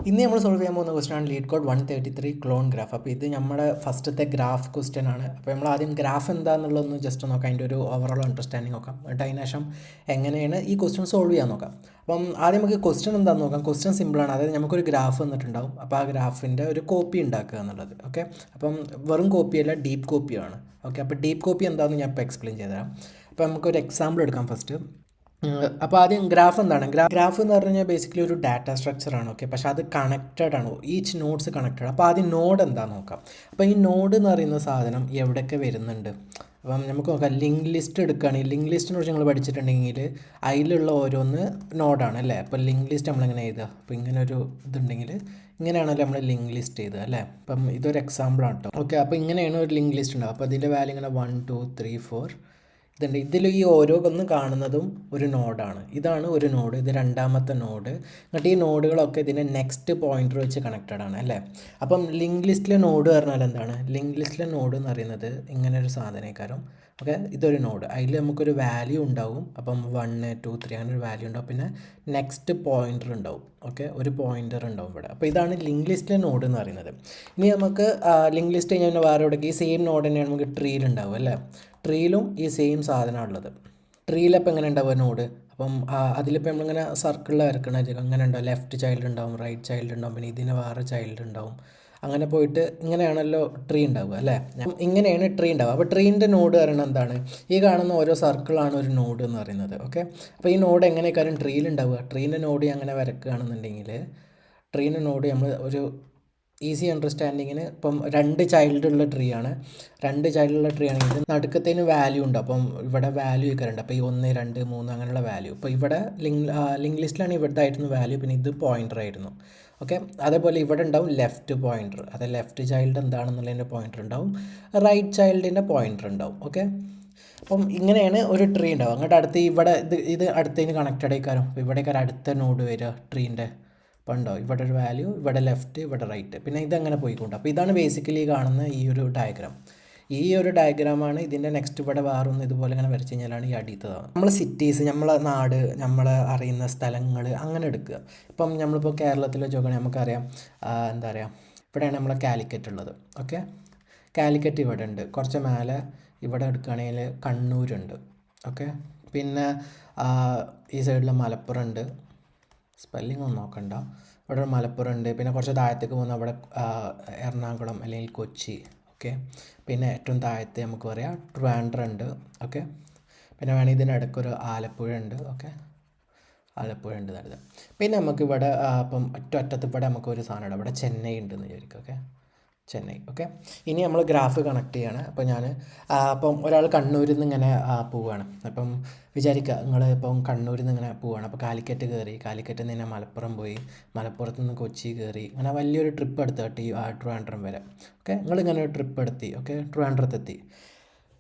ഇന്ന് നമ്മൾ സോൾവ് ചെയ്യാൻ പോകുന്ന ക്വസ്റ്റൻ ആണ് ലീഡ് കോഡ് 133 ക്ലോൺ ഗ്രാഫ്. അപ്പോൾ ഇത് നമ്മുടെ ഫസ്റ്റത്തെ ഗ്രാഫ് ക്വസ്റ്റ്യൻ ആണ്. അപ്പോൾ നമ്മൾ ആദ്യം ഗ്രാഫ് എന്താണെന്നുള്ളതൊന്ന് ജസ്റ്റ് നോക്കാം, അതിൻ്റെ ഒരു ഓവറോൾ അണ്ടർസ്റ്റാൻഡിങ് നോക്കാം. എന്നിട്ട് അതിന് ശേഷം എങ്ങനെയാണ് ഈ ക്വസ്റ്റ്യൻ സോൾവ് ചെയ്യാൻ നോക്കാം. അപ്പം ആദ്യം നമുക്ക് ക്വസ്റ്റ്യൻ എന്താണെന്ന് നോക്കാം. ക്വസ്റ്റ്യൻ സിമ്പിളാണ്. അതായത് നമുക്കൊരു ഗ്രാഫ് വന്നിട്ടുണ്ടാവും. അപ്പോൾ ആ ഗ്രാഫിൻ്റെ ഒരു കോപ്പി ഉണ്ടാക്കുക എന്നുള്ളത്. ഓക്കെ, അപ്പം വെറും കോപ്പിയല്ല, ഡീപ്പ് കോപ്പിയാണ്. ഓക്കെ, അപ്പോൾ ഡീപ്പ് കോപ്പി എന്താണെന്ന് ഞാൻ ഇപ്പോൾ എക്സ്പ്ലെയിൻ ചെയ്തുതരാം. അപ്പോൾ നമുക്കൊരു എക്സാമ്പിൾ എടുക്കാം ഫസ്റ്റ്. അപ്പോൾ ആദ്യം ഗ്രാഫ് എന്താണ്? ഗ്രാഫ് എന്ന് പറഞ്ഞു കഴിഞ്ഞാൽ ബേസിക്കലി ഒരു ഡാറ്റ സ്ട്രക്ചറാണ്. ഓക്കെ, പക്ഷേ അത് കണക്റ്റഡ് ആണ്, ഈച്ച് നോഡ്സ് കണക്റ്റഡ്. അപ്പോൾ ആദ്യം നോഡ് എന്താണെന്ന് നോക്കാം. അപ്പോൾ ഈ നോഡ് എന്ന് പറയുന്ന സാധനം എവിടെയൊക്കെ വരുന്നുണ്ട്. അപ്പം നമുക്ക് നോക്കാം. ലിങ്ക് ലിസ്റ്റ് എടുക്കുകയാണെങ്കിൽ, ലിങ്ക് ലിസ്റ്റിനെ കുറിച്ച് നിങ്ങൾ പഠിച്ചിട്ടുണ്ടെങ്കിൽ അതിലുള്ള ഓരോന്ന് നോഡാണ് അല്ലേ. അപ്പോൾ ലിങ്ക് ലിസ്റ്റ് നമ്മളിങ്ങനെ എഴുതുക. അപ്പോൾ ഇങ്ങനെ ഒരു ഇതുണ്ടെങ്കിൽ ഇങ്ങനെയാണല്ലോ നമ്മൾ ലിങ്ക് ലിസ്റ്റ് ചെയ്തത് അല്ലേ. അപ്പം ഇതൊരു എക്സാമ്പിളാണ് കേട്ടോ. ഓക്കെ, അപ്പോൾ ഇങ്ങനെയാണ് ഒരു ലിങ്ക് ലിസ്റ്റ് ഉണ്ടാവുക. അപ്പോൾ അതിൻ്റെ വാല്യൂ ഇങ്ങനെ 1 2 3 4 ഇതുണ്ട്. ഇതിൽ ഈ ഓരോന്ന് കാണുന്നതും ഒരു നോഡാണ്. ഇതാണ് ഒരു നോഡ്, ഇത് രണ്ടാമത്തെ നോഡ്. എന്നിട്ട് ഈ നോഡുകളൊക്കെ ഇതിൻ്റെ നെക്സ്റ്റ് പോയിൻ്റർ വെച്ച് കണക്റ്റഡ് ആണ് അല്ലേ. അപ്പം ലിങ്ക് ലിസ്റ്റിലെ നോഡ് പറഞ്ഞാൽ എന്താണ്? ലിങ്ക് ലിസ്റ്റിലെ നോഡ് എന്ന് പറയുന്നത് ഇങ്ങനെ ഒരു സാധനക്കാരം. ഓക്കെ, ഇതൊരു നോഡ്, അതിൽ നമുക്കൊരു വാല്യൂ ഉണ്ടാവും. അപ്പം 1 2 3 അങ്ങനെ ഒരു വാല്യൂ ഉണ്ടാവും. പിന്നെ നെക്സ്റ്റ് പോയിൻ്റർ ഉണ്ടാവും. ഓക്കെ, ഒരു പോയിൻ്റർ ഉണ്ടാവും ഇവിടെ. അപ്പോൾ ഇതാണ് ലിങ്ക് ലിസ്റ്റിലെ നോഡ് എന്ന് പറയുന്നത്. ഇനി നമുക്ക് ലിങ്ക് ലിസ്റ്റ് കഴിഞ്ഞാൽ വേറെ എവിടേക്ക് ഈ സെയിം നോഡ് തന്നെയാണ് നമുക്ക് ട്രീയിലുണ്ടാവും അല്ലേ. ട്രീയിലും ഈ സെയിം സാധനമാണ് ഉള്ളത്. ട്രീയിലപ്പോൾ എങ്ങനെ ഉണ്ടാവുക നോഡ്? അപ്പം അതിലിപ്പോൾ നമ്മളിങ്ങനെ സർക്കിളിൽ വരക്കണത് അങ്ങനെ ഉണ്ടാവും. ലെഫ്റ്റ് ചൈൽഡ് ഉണ്ടാവും, റൈറ്റ് ചൈൽഡ് ഉണ്ടാവും, പിന്നെ ഇതിന് വേറെ ചൈൽഡ് ഉണ്ടാവും. അങ്ങനെ പോയിട്ട് ഇങ്ങനെയാണല്ലോ ട്രീ ഉണ്ടാവുക അല്ലേ. ഇങ്ങനെയാണ് ട്രീ ഉണ്ടാവുക. അപ്പോൾ ട്രീൻ്റെ നോഡ് പറയുന്നത് എന്താണ്? ഈ കാണുന്ന ഓരോ സർക്കിളാണ് ഒരു നോഡ് എന്ന് പറയുന്നത്. ഓക്കെ, അപ്പോൾ ഈ നോഡ് എങ്ങനെയൊക്കെയാണ് ട്രീയിൽ ഉണ്ടാവുക? ട്രീൻ്റെ നോഡ് അങ്ങനെ വരക്കുകയാണെന്നുണ്ടെങ്കിൽ ട്രീൻ്റെ നോഡ് നമ്മൾ ഒരു ഈസി അണ്ടർസ്റ്റാൻഡിങ്ങിന് ഇപ്പം 2 ചൈൽഡുള്ള ട്രീ ആണ്. 2 ചൈൽഡുള്ള ട്രീ ആണെങ്കിൽ നടുക്കത്തേന് വാല്യൂ ഉണ്ട്. അപ്പം ഇവിടെ വാല്യൂ ഒക്കെയുണ്ട്. അപ്പോൾ ഈ 1 2 3 അങ്ങനെയുള്ള വാല്യൂ. ഇപ്പോൾ ഇവിടെ ലിങ്ക് ലിസ്റ്റിലാണ് ഇവിടുത്തെ ആയിരുന്നു വാല്യൂ, പിന്നെ ഇത് പോയിൻ്റർ ആയിരുന്നു. ഓക്കെ, അതേപോലെ ഇവിടെ ഉണ്ടാവും ലെഫ്റ്റ് പോയിൻ്റർ. അത് ലെഫ്റ്റ് ചൈൽഡ് എന്താണെന്നുള്ളതിൻ്റെ പോയിൻ്റർ ഉണ്ടാവും, റൈറ്റ് ചൈൽഡിൻ്റെ പോയിൻ്റർ ഉണ്ടാവും. ഓക്കെ, അപ്പം ഇങ്ങനെയാണ് ഒരു ട്രീ ഉണ്ടാവും. അങ്ങോട്ട് അടുത്ത് ഇവിടെ ഇത് അടുത്തതിന് കണക്റ്റഡ് ആയിക്കാരം. അപ്പോൾ ഇവിടേക്ക് അടുത്ത നോഡ് വരിക ട്രീൻ്റെ. അപ്പോൾ ഉണ്ടോ ഇവിടെ ഒരു വാല്യൂ, ഇവിടെ ലെഫ്റ്റ്, ഇവിടെ റൈറ്റ്, പിന്നെ ഇതങ്ങനെ പോയിക്കൊണ്ട്. അപ്പോൾ ഇതാണ് ബേസിക്കലി കാണുന്ന ഈ ഒരു ഡയഗ്രാം. ഈ ഒരു ഡയഗ്രാമാണ് ഇതിൻ്റെ നെക്സ്റ്റ് ഇവിടെ വേറൊന്ന് ഇതുപോലെ ഇങ്ങനെ വരച്ച് കഴിഞ്ഞാലാണ് ഈ അടിയത്തതാണ്. നമ്മൾ സിറ്റീസ്, നമ്മളെ നാട്, നമ്മൾ അറിയുന്ന സ്ഥലങ്ങൾ അങ്ങനെ എടുക്കുക. ഇപ്പം നമ്മളിപ്പോൾ കേരളത്തിൽ വെച്ചോക്കുകയാണെങ്കിൽ നമുക്കറിയാം എന്താ പറയുക, ഇവിടെയാണ് നമ്മളെ കാലിക്കറ്റ് ഉള്ളത്. ഓക്കെ, കാലിക്കറ്റ് ഇവിടെ ഉണ്ട്. കുറച്ച് മേലെ ഇവിടെ എടുക്കുകയാണെങ്കിൽ കണ്ണൂരുണ്ട്. ഓക്കെ, പിന്നെ ഈ സൈഡിൽ മലപ്പുറം ഉണ്ട്. സ്പെല്ലിംഗ് ഒന്നും നോക്കണ്ട. ഇവിടെ മലപ്പുറം ഉണ്ട്. പിന്നെ കുറച്ച് താഴത്തേക്ക് പോകുന്ന അവിടെ എറണാകുളം അല്ലെങ്കിൽ കൊച്ചി. ഓക്കെ, പിന്നെ ഏറ്റവും താഴത്തെ നമുക്ക് പറയാം ട്രിവാൻഡ്രം ഉണ്ട്. ഓക്കെ, പിന്നെ വേണമെങ്കിൽ ഇതിനിടയ്ക്കൊരു ആലപ്പുഴ ഉണ്ട്. ഓക്കെ, ആലപ്പുഴ ഉണ്ട് നല്ലത്. പിന്നെ നമുക്കിവിടെ ഇപ്പം ഒറ്റത്ത് ഇവിടെ നമുക്കൊരു സാധനമുണ്ട്, ഇവിടെ ചെന്നൈ ഉണ്ടെന്ന് വിചാരിക്കും. ഓക്കെ, ചെന്നൈ. ഓക്കെ, ഇനി നമ്മൾ ഗ്രാഫ് കണക്ട് ചെയ്യാണ്. അപ്പോൾ ഞാൻ അപ്പം ഒരാൾ കണ്ണൂരിൽ നിന്ന് ഇങ്ങനെ പോവുകയാണ്. അപ്പം വിചാരിക്കുക നിങ്ങൾ ഇപ്പം കണ്ണൂരിൽ നിന്ന് ഇങ്ങനെ പോവുകയാണ്. അപ്പോൾ കാലിക്കറ്റ് കയറി, കാലിക്കറ്റിൽ നിന്ന് തന്നെ മലപ്പുറം പോയി, മലപ്പുറത്ത് നിന്ന് കൊച്ചി കയറി, അങ്ങനെ വലിയൊരു ട്രിപ്പ് എടുത്ത് ട്രിവാൻഡ്രം വരെ. ഓക്കെ, നിങ്ങളിങ്ങനെ ഒരു ട്രിപ്പ് എടുത്തി. ഓക്കെ, ട്രിവാൻഡ്രത്തെത്തി,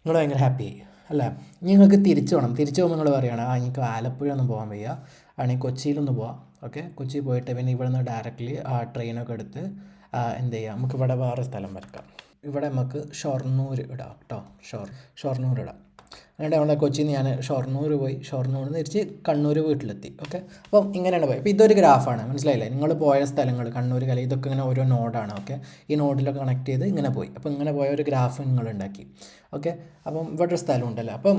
നിങ്ങൾ ഭയങ്കര ഹാപ്പി ആയി അല്ലേ. ഇനി നിങ്ങൾക്ക് തിരിച്ചു പോകണം. തിരിച്ചു പോകുമ്പോൾ നിങ്ങൾ പറയുകയാണ് എനിക്ക് ആലപ്പുഴ ഒന്നും പോകാൻ വയ്യ, ആണെങ്കിൽ കൊച്ചിയിലൊന്ന് പോവാം. ഓക്കെ, കൊച്ചി പോയിട്ട് പിന്നെ ഇവിടെ നിന്ന് ഡയറക്റ്റ്ലി ട്രെയിനൊക്കെ എടുത്ത് എന്ത് ചെയ്യുക, നമുക്ക് ഇവിടെ വേറെ സ്ഥലം വരക്കാം. ഇവിടെ നമുക്ക് ഷൊർണൂർ ഇടാം കേട്ടോ. ഷൊർണൂർ ഇടാം. അങ്ങനെ നമ്മളെ കൊച്ചിയിൽ നിന്ന് ഞാൻ ഷൊർണൂർ പോയി, ഷൊർണൂർ നിന്ന് തിരിച്ച് കണ്ണൂർ വീട്ടിലെത്തി. ഓക്കെ, അപ്പം ഇങ്ങനെയാണ് പോയി. അപ്പോൾ ഇതൊരു ഗ്രാഫാണ്, മനസ്സിലായില്ലേ? നിങ്ങൾ പോയ സ്ഥലങ്ങൾ കണ്ണൂർ, കല, ഇതൊക്കെ ഇങ്ങനെ ഓരോ നോഡാണ്. ഓക്കെ, ഈ നോഡിലൊക്കെ കണക്ട് ചെയ്ത് ഇങ്ങനെ പോയി. അപ്പോൾ ഇങ്ങനെ പോയ ഒരു ഗ്രാഫ് നിങ്ങൾ ഉണ്ടാക്കി. ഓക്കെ, അപ്പം ഇവിടെ ഒരു സ്ഥലം ഉണ്ടല്ലോ. അപ്പം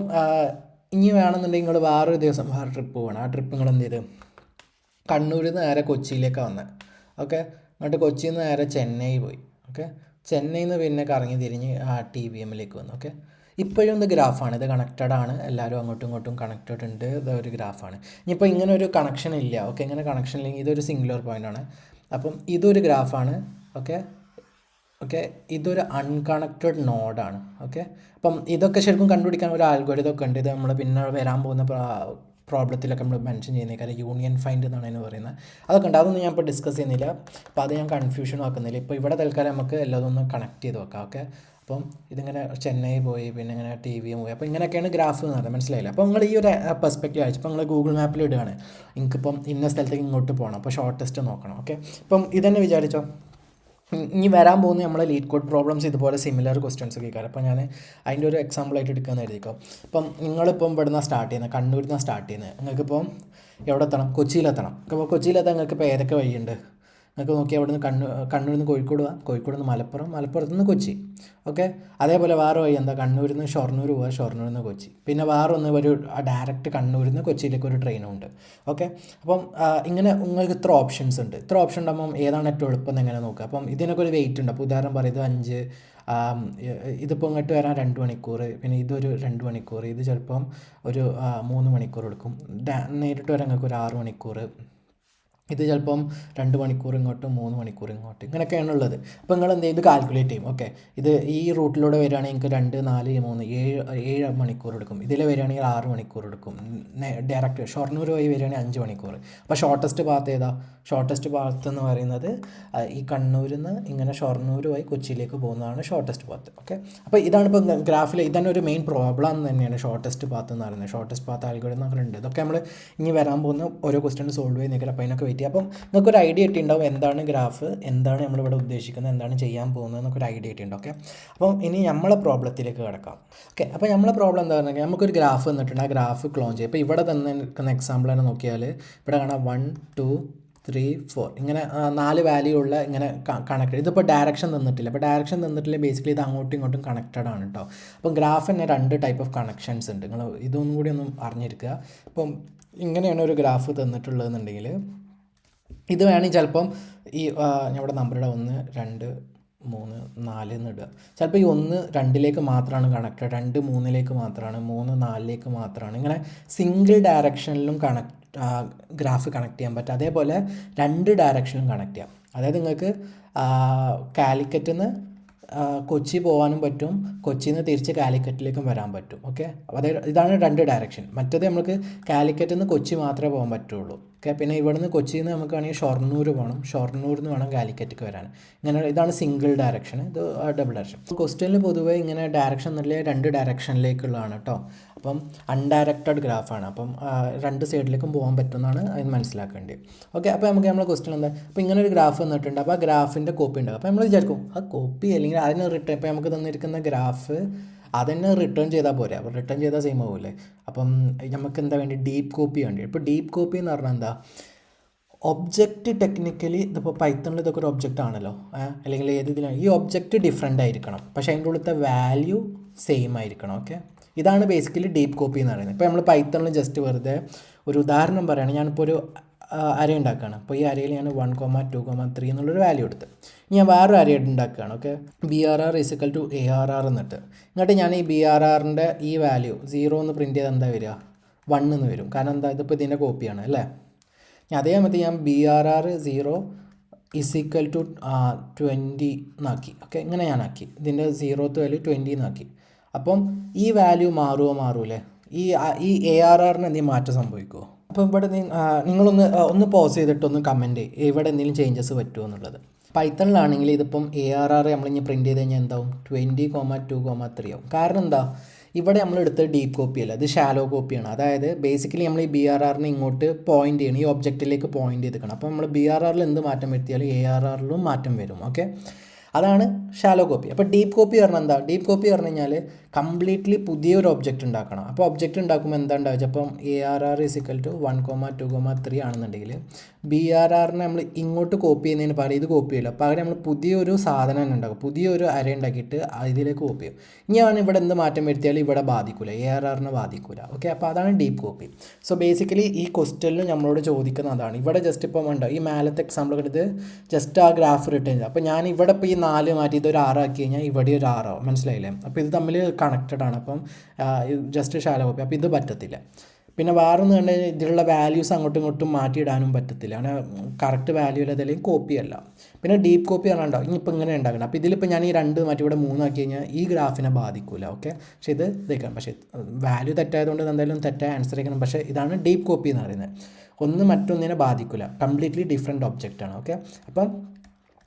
ഇനി വേണമെന്നുണ്ടെങ്കിൽ നിങ്ങൾ വേറൊരു ദിവസം വേറെ ട്രിപ്പ് പോകണം. ആ ട്രിപ്പ് നിങ്ങൾ എന്ത് ചെയ്ത് കണ്ണൂരിൽ നിന്ന് നേരെ കൊച്ചിയിലേക്കാണ് വന്നത്. ഓക്കെ, എന്നിട്ട് കൊച്ചിയിൽ നിന്ന് നേരെ ചെന്നൈ പോയി. ഓക്കെ, ചെന്നൈയിൽ നിന്ന് പിന്നെ കറങ്ങി തിരിഞ്ഞ് TVMലേക്ക് വന്നു. ഓക്കെ, ഇപ്പോഴും ഇത് ഗ്രാഫാണ്, ഇത് കണക്റ്റഡ് ആണ്, എല്ലാവരും അങ്ങോട്ടും ഇങ്ങോട്ടും കണക്റ്റഡ് ഉണ്ട്. ഇത് ഒരു ഗ്രാഫാണ്. ഇനിയിപ്പോൾ ഇങ്ങനെ ഒരു കണക്ഷൻ ഇല്ല. ഓക്കെ, ഇങ്ങനെ കണക്ഷൻ ഇല്ലെങ്കിൽ ഇതൊരു സിംഗുലർ പോയിൻ്റ് ആണ്. അപ്പം ഇതൊരു ഗ്രാഫാണ്. ഓക്കെ, ഓക്കെ, ഇതൊരു അൺകണക്റ്റഡ് നോഡാണ്. ഓക്കെ, അപ്പം ഇതൊക്കെ ശരിക്കും കണ്ടുപിടിക്കാൻ ഒരു ആൽഗോരിതം ഒക്കെ ഉണ്ട്. ഇത് നമ്മൾ പിന്നെ വരാൻ പോകുന്ന പ്രോബ്ലത്തിലൊക്കെ നമ്മൾ മെൻഷൻ ചെയ്യുന്നേക്കാരം യൂണിയൻ ഫൈൻഡ് എന്നാണ് അതിന് പറയുന്നത്. അതൊക്കെ ഉണ്ട്, അതൊന്നും ഞാൻ ഇപ്പോൾ ഡിസ്കസ് ചെയ്യുന്നില്ല. അപ്പോൾ അത് ഞാൻ കൺഫ്യൂഷൻ ആക്കുന്നില്ല. ഇപ്പോൾ ഇവിടെ തൽക്കാലം നമുക്ക് എല്ലാം ഒന്ന് കണക്ട് ചെയ്ത് വെക്കാം. ഓക്കെ, അപ്പം ഇതിങ്ങനെ ചെന്നൈ പോയി, പിന്നെ ഇങ്ങനെ TVM പോയി. അപ്പോൾ ഇങ്ങനെയൊക്കെയാണ് ഗ്രാഫ് എന്ന് പറയുന്നത്, മനസ്സിലായില്ല? അപ്പോൾ നിങ്ങൾ ഈ ഒരു പെർസ്പെക്റ്റീവ് അയച്ചു. ഇപ്പോൾ നിങ്ങൾ ഗൂഗിൾ മാപ്പിൽ ഇടുകയാണ്, എനിക്കിപ്പം ഇന്ന സ്ഥലത്തേക്ക് ഇങ്ങോട്ട് പോകണം, അപ്പോൾ ഷോർട്ടസ്റ്റ് നോക്കണം. ഓക്കെ, ഇപ്പം ഇതന്നെ വിചാരിച്ചോ, ഇനി വരാൻ പോകുന്ന നമ്മളെ ലീഡ് കോഡ് പ്രോബ്ലംസ് ഇതുപോലെ സിമിലർ ക്വസ്റ്റ്യൻസ് ഒക്കെ കാരണം. അപ്പോൾ ഞാൻ അതിൻ്റെ ഒരു എക്സാമ്പിളായിട്ട് എടുക്കാമെന്ന് എഴുതിക്കോ. ഇപ്പം നിങ്ങളിപ്പം ഇവിടെ നിന്നാണ് സ്റ്റാർട്ട് ചെയ്യുന്നത്, കണ്ണൂരിൽ നിന്നാണ് സ്റ്റാർട്ട് ചെയ്യുന്നത്. നിങ്ങൾക്കിപ്പം എവിടെ എത്തണം? കൊച്ചിയിലെത്തണം. അപ്പോൾ കൊച്ചിയിലെത്താൻ നിങ്ങൾക്ക് ഇപ്പോൾ ഏതൊക്കെ വഴിയുണ്ട്? നിങ്ങൾക്ക് നോക്കിയാൽ അവിടെ നിന്ന് കണ്ണൂരിൽ നിന്ന് കോഴിക്കോട് പോവാം, കോഴിക്കോട് നിന്ന് മലപ്പുറം, മലപ്പുറത്ത് നിന്ന് കൊച്ചി. ഓക്കെ, അതേപോലെ വേറെ വഴി എന്താ, കണ്ണൂരിൽ നിന്ന് ഷൊർണൂർ പോവുക, ഷൊർണൂരിൽ നിന്ന് കൊച്ചി. പിന്നെ വേറെ ഒന്ന് ഒരു ഡയറക്റ്റ് കണ്ണൂരിൽ നിന്ന് കൊച്ചിയിലേക്ക് ഒരു ട്രെയിനും ഉണ്ട്. ഓക്കെ, അപ്പം ഇങ്ങനെ നിങ്ങൾക്ക് ഇത്ര ഓപ്ഷൻസ് ഉണ്ട്. ഇത്ര ഓപ്ഷൻ ഉണ്ടാകുമ്പം ഏതാണ് ഏറ്റവും എളുപ്പം എന്ന് എങ്ങനെ നോക്കുക. അപ്പം ഇതിനൊക്കെ ഒരു വെയിറ്റ് ഉണ്ട്. അപ്പോൾ ഉദാഹരണം പറയുന്നത് 5, ഇതിപ്പോൾ ഇങ്ങോട്ട് വരാൻ 2 മണിക്കൂർ, പിന്നെ ഇതൊരു 2 മണിക്കൂർ, ഇത് ചിലപ്പം ഒരു 3 മണിക്കൂർ എടുക്കും. നേരിട്ട് വരാൻ നിങ്ങൾക്ക് ഒരു 6 മണിക്കൂർ, ഇത് ചിലപ്പം 2 മണിക്കൂർ ഇങ്ങോട്ടും 3 മണിക്കൂർ ഇങ്ങോട്ടും, ഇങ്ങനെയൊക്കെയാണ് ഉള്ളത്. അപ്പോൾ നിങ്ങൾ എന്ത് ചെയ്യും, ഇത് കാൽക്കുലേറ്റ് ചെയ്യും. ഓക്കെ, ഇത് ഈ റൂട്ടിലൂടെ വരികയാണെങ്കിൽ നിങ്ങൾക്ക് 2, 4, 3, 7 മണിക്കൂർ എടുക്കും. ഇതിൽ വരികയാണെങ്കിൽ 6 മണിക്കൂർ എടുക്കും. ഡയറക്റ്റ് ഷൊർണൂർ വഴി വരികയാണെങ്കിൽ 5 മണിക്കൂർ. അപ്പോൾ ഷോർട്ടസ്റ്റ് പാത്ത് ഏതാ? ഷോർട്ടസ്റ്റ് പാത്ത് എന്ന് പറയുന്നത് ഈ കണ്ണൂരിൽ നിന്ന് ഇങ്ങനെ ഷൊർണൂർ വഴി കൊച്ചിയിലേക്ക് പോകുന്നതാണ് ഷോർട്ടസ്റ്റ് പാത്ത്. ഓക്കെ, അപ്പോൾ ഇതാണ് ഇപ്പോൾ ഗ്രാഫിൽ ഇതന്നെ ഒരു മെയിൻ പ്രോബ്ലം തന്നെയാണ് ഷോർട്ടസ്റ്റ് പാത്ത് എന്ന് പറയുന്നത്. ഷോർട്ടസ്റ്റ് പാത്ത് ആൽഗോരിതം എന്നൊക്കെ ഉണ്ട്. ഇതൊക്കെ നമ്മൾ ഇനി വരാൻ പോകുന്ന ഓരോ ക്വസ്റ്റ്യൻ സോൾവ് ചെയ്ത് നിൽക്കില്ല. അപ്പോൾ അതിനൊക്കെ വെയിറ്റ് ചെയ്യാം. അപ്പം നിങ്ങൾക്കൊരു ഐഡിയ കിട്ടിയിട്ടുണ്ടാവും എന്താണ് ഗ്രാഫ്, എന്താണ് നമ്മളിവിടെ ഉദ്ദേശിക്കുന്നത്, എന്താണ് ചെയ്യാൻ പോകുന്നത് എന്നൊക്കെ ഒരു ഐഡിയ കിട്ടിയിട്ടുണ്ട്. ഓക്കെ, അപ്പം ഇനി നമ്മളെ പ്രോബ്ലത്തിലേക്ക് കിടക്കാം. ഓക്കെ, അപ്പോൾ നമ്മളെ പ്രോബ്ലം എന്താ പറഞ്ഞാൽ നമുക്കൊരു ഗ്രാഫ് തന്നിട്ടുണ്ട്. ആ ഗ്രാഫ് ക്ലോൺ ചെയ്യും. ഇപ്പോൾ ഇവിടെ തന്നെ നിൽക്കുന്ന എക്സാമ്പിൾ തന്നെ നോക്കിയാൽ ഇവിടെ കാണാം 1, 2, 3, 4 ഇങ്ങനെ 4 വാല്യൂ ഉള്ള ഇങ്ങനെ കണക്ട്. ഇതിപ്പോൾ ഡയറക്ഷൻ തന്നിട്ടില്ല. അപ്പോൾ ഡയറക്ഷൻ തന്നിട്ടില്ല, ബേസിക്കലി ഇത് അങ്ങോട്ടും ഇങ്ങോട്ടും കണക്റ്റഡ് ആണ് കേട്ടോ. അപ്പം ഗ്രാഫ് തന്നെ 2 ടൈപ്പ് ഓഫ് കണക്ഷൻസ് ഉണ്ട്. നിങ്ങൾ ഇതൊന്നും കൂടി ഒന്നും അറിഞ്ഞിരിക്കുക. അപ്പം ഇങ്ങനെയാണ് ഒരു ഗ്രാഫ് തന്നിട്ടുള്ളതെന്നുണ്ടെങ്കിൽ ഇത് വേണമെങ്കിൽ ചിലപ്പം ഈ ഇവിടെ നമ്പറുടെ 1, 2, 3, 4 എന്ന് ഇടുക. ചിലപ്പോൾ ഈ 1, 2ലേക്ക് മാത്രമാണ് കണക്റ്റഡ്, 2, 3ലേക്ക് മാത്രമാണ്, 3, 4ലേക്ക് മാത്രമാണ്. ഇങ്ങനെ സിംഗിൾ ഡയറക്ഷനിലും ഗ്രാഫ് കണക്ട് ചെയ്യാൻ പറ്റും. അതേപോലെ 2 ഡയറക്ഷനിലും കണക്ട് ചെയ്യാം. അതായത് നിങ്ങൾക്ക് കാലിക്കറ്റിൽ നിന്ന് കൊച്ചി പോകാനും പറ്റും, കൊച്ചിയിൽ നിന്ന് തിരിച്ച് കാലിക്കറ്റിലേക്കും വരാൻ പറ്റും. ഓക്കെ, അതായത് ഇതാണ് 2 ഡയറക്ഷൻ. മറ്റേത് നമുക്ക് കാലിക്കറ്റിൽ നിന്ന് കൊച്ചി മാത്രമേ പോകാൻ പറ്റുള്ളൂ. ഓക്കെ, പിന്നെ ഇവിടെ നിന്ന് കൊച്ചിയിൽ നിന്ന് നമുക്ക് വേണമെങ്കിൽ ഷൊർണൂർ പോകണം, ഷൊർണൂരിൽ നിന്ന് വേണം കാലിക്കറ്റിലേക്ക് വരാൻ. ഇങ്ങനെ ഇതാണ് സിംഗിൾ ഡയറക്ഷൻ, ഇത് ഡബിൾ ഡയറക്ഷൻ. ക്വസ്റ്റ്യനിൽ പൊതുവേ ഇങ്ങനെ ഡയറക്ഷൻ എന്നല്ലേ 2 ഡയറക്ഷനിലേക്കുള്ളതാണ് കേട്ടോ. അപ്പം അൺഡയറക്റ്റഡ് ഗ്രാഫാണ്. അപ്പം 2 സൈഡിലേക്കും പോകാൻ പറ്റുമെന്നാണ് അതിന് മനസ്സിലാക്കേണ്ടത്. ഓക്കെ, അപ്പോൾ നമുക്ക് നമ്മളെ ക്വസ്റ്റ്യൻ എന്താ, അപ്പോൾ ഇങ്ങനെ ഒരു ഗ്രാഫ് തന്നിട്ടുണ്ട്. അപ്പോൾ ആ ഗ്രാഫിൻ്റെ കോപ്പി ഉണ്ടാകും. അപ്പോൾ നമ്മൾ വിചാരിക്കും ആ കോപ്പി അല്ലെങ്കിൽ അതിന് റിട്ടേൺ, ഇപ്പോൾ നമുക്ക് തന്നിരിക്കുന്ന ഗ്രാഫ് അതന്നെ റിട്ടേൺ ചെയ്താൽ പോരെ. അപ്പോൾ റിട്ടേൺ ചെയ്താൽ സെയിം ആവില്ലേ. അപ്പം നമുക്ക് എന്താ വേണ്ടി, ഡീപ്പ് കോപ്പി വേണ്ടി. ഇപ്പോൾ ഡീപ്പ് കോപ്പി എന്ന് പറഞ്ഞാൽ എന്താ, ഒബ്ജക്റ്റ് ടെക്നിക്കലി ഇതിപ്പോൾ പൈത്തണിൽ ഇതൊക്കെ ഒരു ഒബ്ജക്റ്റ് ആണല്ലോ, അല്ലെങ്കിൽ ഏത് ഇതിലാണ് ഈ ഒബ്ജക്റ്റ് ഡിഫറെൻ്റ് ആയിരിക്കണം, പക്ഷേ അതിൻ്റെ ഉള്ളിലത്തെ വാല്യൂ സെയിം ആയിരിക്കണം. ഓക്കെ, ഇതാണ് ബേസിക്കലി ഡീപ്പ് കോപ്പി എന്ന് പറയുന്നത്. ഇപ്പോൾ നമ്മൾ പൈത്തണിൽ ജസ്റ്റ് വെറുതെ ഒരു ഉദാഹരണം പറയുകയാണ്. ഞാനിപ്പോൾ ഒരു അര ഉണ്ടാക്കുകയാണ്. അപ്പോൾ ഈ അരയിൽ ഞാൻ 1, 2, 3 എന്നുള്ളൊരു വാല്യൂ എടുത്ത് ഞാൻ വേറൊരു അര ഉണ്ടാക്കുകയാണ്. ഓക്കെ, BRR = ARR എന്നിട്ട് എന്നിട്ട് ഞാൻ ഈ BRRൻ്റെ ഈ വാല്യൂ 0 എന്ന് പ്രിൻറ്റ് ചെയ്താൽ എന്താ വരിക, 1 എന്ന് വരും. കാരണം എന്താ, ഇതിപ്പോൾ ഇതിൻ്റെ കോപ്പിയാണ് അല്ലേ. അതേമാതിരി ഞാൻ BRR 0 = 20 എന്നാക്കി. ഓക്കെ, ഇങ്ങനെ ഞാനാക്കി, ഇതിൻ്റെ 0th വാല്യൂ 20 എന്നാക്കി. അപ്പം ഈ വാല്യൂ മാറൂലേ, ഈ ARRന് എന്തെങ്കിലും മാറ്റം സംഭവിക്കുമോ? അപ്പോൾ ഇവിടെ നിങ്ങളൊന്ന് പോസ് ചെയ്തിട്ടൊന്ന് കമൻറ്റ് ചെയ്യും ഇവിടെ എന്തെങ്കിലും ചേഞ്ചസ് പറ്റുമോ എന്നുള്ളത്. പൈത്തണിലാണെങ്കിൽ ഇതിപ്പം ARR നമ്മളിങ്ങനെ പ്രിൻറ്റ് ചെയ്ത് കഴിഞ്ഞാൽ എന്താവും, 20,2,3 ആവും. കാരണം എന്താ, ഇവിടെ നമ്മൾ എടുത്തത് ഡീപ്പ് കോപ്പി അല്ല, ഇത് ഷാലോ കോപ്പിയാണ്. അതായത് ബേസിക്കലി നമ്മൾ ഈ BRRനെ ഇങ്ങോട്ട് പോയിൻ്റ് ചെയ്യണം, ഈ ഒബ്ജക്റ്റിലേക്ക് പോയിൻ്റ് ചെയ്തിക്കണം. അപ്പോൾ നമ്മൾ BRRൽ എന്ത് മാറ്റം വരുത്തിയാലും ARRലും മാറ്റം വരും. ഓക്കെ, അതാണ് ഷാലോ കോപ്പി. അപ്പോൾ ഡീപ്പ് കോപ്പി പറഞ്ഞാൽ എന്താ, ഡീപ്പ് കോപ്പി പറഞ്ഞു കഴിഞ്ഞാൽ കംപ്ലീറ്റ്ലി പുതിയൊരു ഒബ്ജക്റ്റ് ഉണ്ടാക്കണം. അപ്പോൾ ഒബ്ജക്റ്റ് ഉണ്ടാക്കുമ്പോൾ എന്താ ഉണ്ടാവുക, അപ്പം ARR = 1, 2, 3 ആണെന്നുണ്ടെങ്കിൽ BRRനെ നമ്മൾ ഇങ്ങോട്ട് കോപ്പി ചെയ്യുന്നതിന് പകരം ഇത് കോപ്പി ചെയ്യില്ല, പകരം നമ്മൾ പുതിയൊരു സാധനം തന്നെ ഉണ്ടാക്കും, പുതിയൊരു അര ഉണ്ടാക്കിയിട്ട് ഇതിലേക്ക് കോപ്പി ചെയ്യും. ഞാൻ ഇവിടെ എന്ത് മാറ്റം വരുത്തിയാലും ഇവിടെ ബാധിക്കില്ല, ARRനെ ബാധിക്കില്ല. ഓക്കെ, അപ്പോൾ അതാണ് ഡീപ്പ് കോപ്പി. സോ ബേസിക്കലി ഈ ക്വസ്റ്റ്യനിൽ നമ്മളോട് ചോദിക്കുന്ന അതാണ്. ഇവിടെ ജസ്റ്റ് ഇപ്പം ഉണ്ട് ഈ മേലത്തെ എക്സാമ്പിൾ എടുത്ത് ജസ്റ്റ് ആ ഗ്രാഫ് റിട്ടേൺ ചെയ്യുക. അപ്പോൾ ഞാൻ ഇവിടെ ഇപ്പോൾ ഈ 4 മാറ്റി ഇതൊരു 6 ആക്കി കഴിഞ്ഞാൽ ഇവിടെ ഒരു 6 ആവും. മനസ്സിലായില്ലേ? അപ്പോൾ ഇത് തമ്മിൽ കണക്റ്റഡ് ആണ്. അപ്പം ജസ്റ്റ് ഷാലോ കോപ്പി. അപ്പോൾ ഇത് പറ്റത്തില്ല. പിന്നെ വേറൊന്നും കണ്ട് ഇതിലുള്ള വാല്യൂസ് അങ്ങോട്ടും ഇങ്ങോട്ടും മാറ്റിയിടാനും പറ്റത്തില്ല, അങ്ങനെ കറക്റ്റ് വാല്യൂ അല്ല, അതിലേക്ക് കോപ്പി അല്ല. പിന്നെ ഡീപ്പ് കോപ്പി പറഞ്ഞാൽ ഇനിയിപ്പോൾ ഇങ്ങനെ ഉണ്ടാക്കണം. അപ്പോൾ ഇതിലിപ്പോൾ ഞാൻ ഈ 2 മാറ്റി ഇവിടെ 3 ആക്കി കഴിഞ്ഞാൽ ഈ ഗ്രാഫിനെ ബാധിക്കില്ല. ഓക്കെ, പക്ഷേ ഇത് ഇതേക്കണം. പക്ഷേ വാല്യൂ തെറ്റായതുകൊണ്ട് എന്തായാലും തെറ്റായ ആൻസർ ആക്കണം. പക്ഷേ ഇതാണ് ഡീപ്പ് കോപ്പി എന്ന് പറയുന്നത്. ഒന്ന് മറ്റൊന്നിനെ ബാധിക്കില്ല, കംപ്ലീറ്റ്ലി ഡിഫറെൻറ്റ് ഒബ്ജക്റ്റാണ്. ഓക്കെ, അപ്പം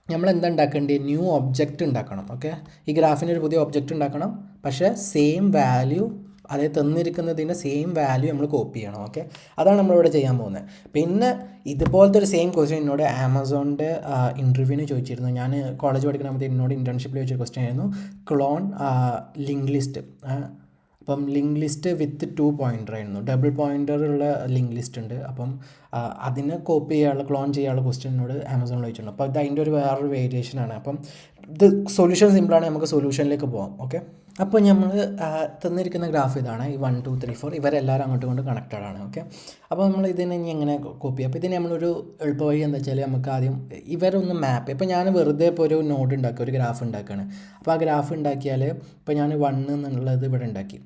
നമ്മൾ എന്താ ഉണ്ടാക്കേണ്ടത്, ന്യൂ ഒബ്ജക്റ്റ് ഉണ്ടാക്കണം. ഓക്കെ, ഈ ഗ്രാഫിന് ഒരു പുതിയ ഒബ്ജക്റ്റ് ഉണ്ടാക്കണം, പക്ഷേ സെയിം വാല്യൂ, അതായത് തന്നിരിക്കുന്നതിൻ്റെ സെയിം വാല്യൂ നമ്മൾ കോപ്പി ചെയ്യണം. ഓക്കെ, അതാണ് നമ്മളിവിടെ ചെയ്യാൻ പോകുന്നത്. പിന്നെ ഇതുപോലത്തെ ഒരു സെയിം ക്വസ്റ്റ്യൻ എന്നോട് ആമസോണിൻ്റെ ഇൻ്റർവ്യൂവിന് ചോദിച്ചിരുന്നു. ഞാൻ കോളേജ് പഠിക്കുന്ന എന്നോട് ഇൻറ്റേൺഷിപ്പിൽ ചോദിച്ച ക്വസ്റ്റ്യൻ ആയിരുന്നു ക്ലോൺ ലിങ്ക് ലിസ്റ്റ്. അപ്പം ലിങ്ക് ലിസ്റ്റ് വിത്ത് 2 പോയിൻ്റർ ആയിരുന്നു, ഡബിൾ പോയിൻ്റർ ഉള്ള ലിങ്ക് ലിസ്റ്റ് ഉണ്ട്. അപ്പം അതിനെ കോപ്പി ചെയ്യാനുള്ള ക്ലോൺ ചെയ്യാനുള്ള ക്വസ്റ്റ്യനോട് ആമസോണിൽ ചോദിച്ചിട്ടുണ്ട്. അപ്പോൾ ഇത് അതിൻ്റെ ഒരു വേറൊരു വേരിയേഷനാണ്. അപ്പം ഇത് സൊല്യൂഷൻ സിമ്പിളാണ്, നമുക്ക് സൊല്യൂഷനിലേക്ക് പോകാം. ഓക്കെ, അപ്പോൾ നമ്മൾ തന്നിരിക്കുന്ന ഗ്രാഫ് ഇതാണ്. ഈ 1 2 3 4 ഇവരെല്ലാവരും അങ്ങോട്ടും ഇങ്ങോട്ടും കണക്റ്റഡ് ആണ്. ഓക്കെ, അപ്പോൾ നമ്മൾ ഇതിനെ ഇനി എങ്ങനെ കോപ്പി ചെയ്യാം? അപ്പോൾ ഇതിന് നമ്മളൊരു എളുപ്പ വഴി എന്താ വെച്ചാൽ നമുക്ക് ആദ്യം ഇവരൊന്ന് മാപ്പ്. ഇപ്പോൾ ഞാൻ വെറുതെ ഇപ്പോൾ ഒരു നോഡ് ഉണ്ടാക്കുക, ഒരു ഗ്രാഫ് ഉണ്ടാക്കുകയാണ്. അപ്പോൾ ആ ഗ്രാഫ് ഉണ്ടാക്കിയാൽ ഇപ്പോൾ ഞാൻ 1 എന്നുള്ളത് ഇവിടെ ഉണ്ടാക്കി.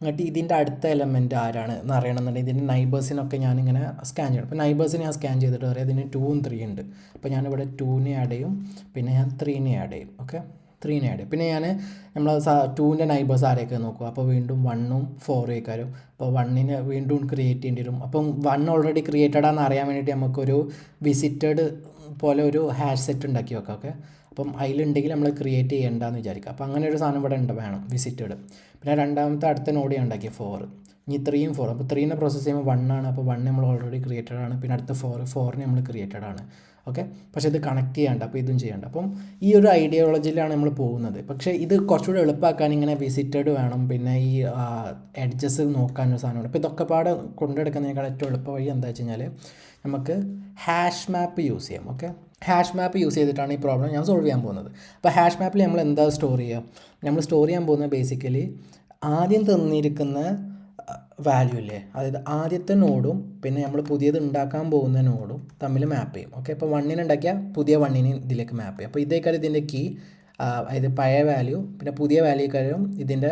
എന്നിട്ട് ഇതിൻ്റെ അടുത്ത എലമെൻറ്റ് ആരാണ് എന്ന് അറിയണമെന്നുണ്ടെങ്കിൽ ഇതിൻ്റെ നൈബേഴ്സിനൊക്കെ ഞാനിങ്ങനെ സ്കാൻ ചെയ്യണം. അപ്പോൾ നൈബേഴ്സിനെ ഞാൻ സ്കാൻ ചെയ്തിട്ട് പറയാം ഇതിന് 2 3 ഉണ്ട്. അപ്പോൾ ഞാനിവിടെ 2നെ ആഡ് ചെയ്യും, പിന്നെ ഞാൻ 3നെ ആഡ് ചെയ്യും. ഓക്കെ, 3നെ ആഡ് ചെയ്യും. പിന്നെ ഞാൻ നമ്മൾ 2ൻ്റെ നൈബേഴ്സ് ആരെയൊക്കെ നോക്കും. അപ്പോൾ വീണ്ടും 1ഉം 4ഉം ആയിക്കാരും. അപ്പോൾ 1നെ വീണ്ടും ക്രിയേറ്റ് ചെയ്യേണ്ടി വരും. അപ്പം 1 ഓൾറെഡി ക്രിയേറ്റഡ് ആണെന്ന് അറിയാൻ വേണ്ടിയിട്ട് നമുക്കൊരു വിസിറ്റഡ് പോലെ ഒരു ഹാഷ് സെറ്റ് ഉണ്ടാക്കി വെക്കാം. ഓക്കെ, അപ്പം അതിലുണ്ടെങ്കിൽ നമ്മൾ ക്രിയേറ്റ് ചെയ്യേണ്ടതെന്ന് വിചാരിക്കുക. അപ്പോൾ അങ്ങനെ ഒരു സാധനം ഇവിടെ വേണം, വിസിറ്റഡ്. പിന്നെ രണ്ടാമത്തെ അടുത്ത നോഡ് ഞാൻ ഉണ്ടാക്കി 4. ഇനി 3ഉം 4. അപ്പോൾ 3നെ പ്രോസസ്സ് ചെയ്യുമ്പോൾ 1 ആണ്. അപ്പോൾ 1 നമ്മൾ ഓൾറെഡി ക്രിയേറ്റഡ് ആണ്. പിന്നെ അടുത്ത 4നെ നമ്മൾ ക്രിയേറ്റഡ് ആണ്. ഓക്കെ, പക്ഷേ ഇത് കണക്ട് ചെയ്യേണ്ട, അപ്പോൾ ഇതും ചെയ്യേണ്ട. അപ്പം ഈ ഒരു ഐഡിയോളജിയിലാണ് നമ്മൾ പോകുന്നത്. പക്ഷേ ഇത് കുറച്ചുകൂടി എളുപ്പമാക്കാൻ ഇങ്ങനെ വിസിറ്റഡ് വേണം, പിന്നെ ഈ എഡ്ജസ് നോക്കാനൊരു സാധനമുണ്ട്. അപ്പോൾ ഇതൊക്കെ പാടെ കൊണ്ടെടുക്കുന്നതിനേക്കാൾ ഏറ്റവും എളുപ്പ വഴി എന്താ വെച്ച് കഴിഞ്ഞാൽ നമുക്ക് ഹാഷ് മാപ്പ് യൂസ് ചെയ്യാം. ഓക്കെ, ഹാഷ് മാപ്പ് യൂസ് ചെയ്തിട്ടാണ് ഈ പ്രോബ്ലം ഞാൻ സോൾവ് ചെയ്യാൻ പോകുന്നത്. അപ്പോൾ ഹാഷ് മാപ്പിൽ നമ്മൾ എന്താ സ്റ്റോർ ചെയ്യുക? നമ്മൾ സ്റ്റോർ ചെയ്യാൻ പോകുന്നത് ബേസിക്കലി ആദ്യം തന്നിരിക്കുന്ന വാല്യൂ ഇല്ലേ, അതായത് ആദ്യത്തെ നോഡും പിന്നെ നമ്മൾ പുതിയത് ഉണ്ടാക്കാൻ പോകുന്ന നോഡും തമ്മിൽ മാപ്പ് ചെയ്യും. ഓക്കെ, അപ്പോൾ 1നെ ഉണ്ടാക്കിയാൽ പുതിയ 1നെ ഇതിലേക്ക് മാപ്പ് ചെയ്യും. അപ്പോൾ ഇതേക്കാരം ഇതിൻ്റെ കീ, അതായത് പഴയ വാല്യൂ പിന്നെ പുതിയ വാല്യൂക്കാരും ഇതിൻ്റെ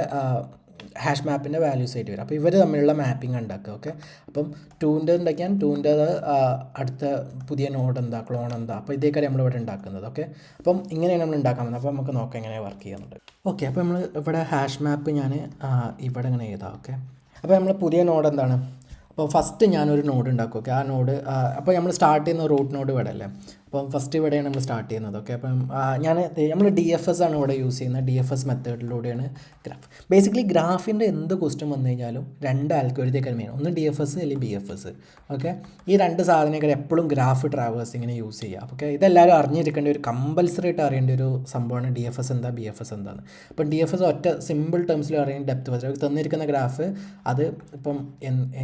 ഹാഷ് മാപ്പിൻ്റെ വാല്യൂസ് ആയിട്ട് വരും. അപ്പോൾ ഇവർ തമ്മിലുള്ള മാപ്പിംഗ് ഉണ്ടാക്കുക. ഓക്കെ, അപ്പം 2ൻ്റെ ഉണ്ടാക്കിയാൽ 2ൻ്റെ അടുത്ത പുതിയ നോഡ് എന്താ, ക്ലോൺ എന്താ, അപ്പോൾ ഇതേക്കാരം നമ്മളിവിടെ ഉണ്ടാക്കുന്നത്. ഓക്കെ, അപ്പം ഇങ്ങനെയാണ് നമ്മൾ ഉണ്ടാക്കാൻ പോകുന്നത്. അപ്പോൾ നമുക്ക് നോക്കാം എങ്ങനെ വർക്ക് ചെയ്യുന്നുണ്ട്. ഓക്കെ, അപ്പോൾ നമ്മൾ ഇവിടെ ഹാഷ് മാപ്പ് ഞാൻ ഇവിടെ ഇങ്ങനെ എഴുതാം. ഓക്കെ, അപ്പോൾ നമ്മൾ പുതിയ നോഡ് എന്താണ്? അപ്പോൾ ഫസ്റ്റ് ഞാനൊരു നോഡ് ഉണ്ടാക്കും. ഓക്കെ, ആ നോഡ് അപ്പോൾ നമ്മൾ സ്റ്റാർട്ട് ചെയ്യുന്ന റൂട്ട് നോഡ് ഇവിടെ അല്ലേ. അപ്പം ഫസ്റ്റ് ഇവിടെയാണ് നമ്മൾ സ്റ്റാർട്ട് ചെയ്യുന്നത്. ഓക്കെ, അപ്പം നമ്മൾ DFS ആണ് ഇവിടെ യൂസ് ചെയ്യുന്നത്. DFS മെത്തേഡിലൂടെയാണ് ഗ്രാഫ്. ബേസിക്കലി ഗ്രാഫിൻ്റെ എന്ത് ക്വസ്റ്റ്യൻ വന്നു കഴിഞ്ഞാലും 2 ആൽഗോരിതം മെയിൻ, ഒന്ന് DFS അല്ലെങ്കിൽ BFS. ഓക്കെ, ഈ 2 സാധനങ്ങൾ എപ്പോഴും ഗ്രാഫ് ട്രാവേഴ്സിങ്ങിന് യൂസ് ചെയ്യുക. ഓക്കെ, ഇതെല്ലാവരും അറിഞ്ഞിരിക്കേണ്ട ഒരു കമ്പൽസറി ആയിട്ട് അറിയേണ്ട ഒരു സംഭവമാണ് DFS എന്താ, BFS എന്താന്ന്. അപ്പം DFS ഒറ്റ സിമ്പിൾ ടേംസിൽ അറിയുന്ന ഡെപ്ത് ഫസ്റ്റ് തന്നിരിക്കുന്ന ഗ്രാഫ്, അത് ഇപ്പം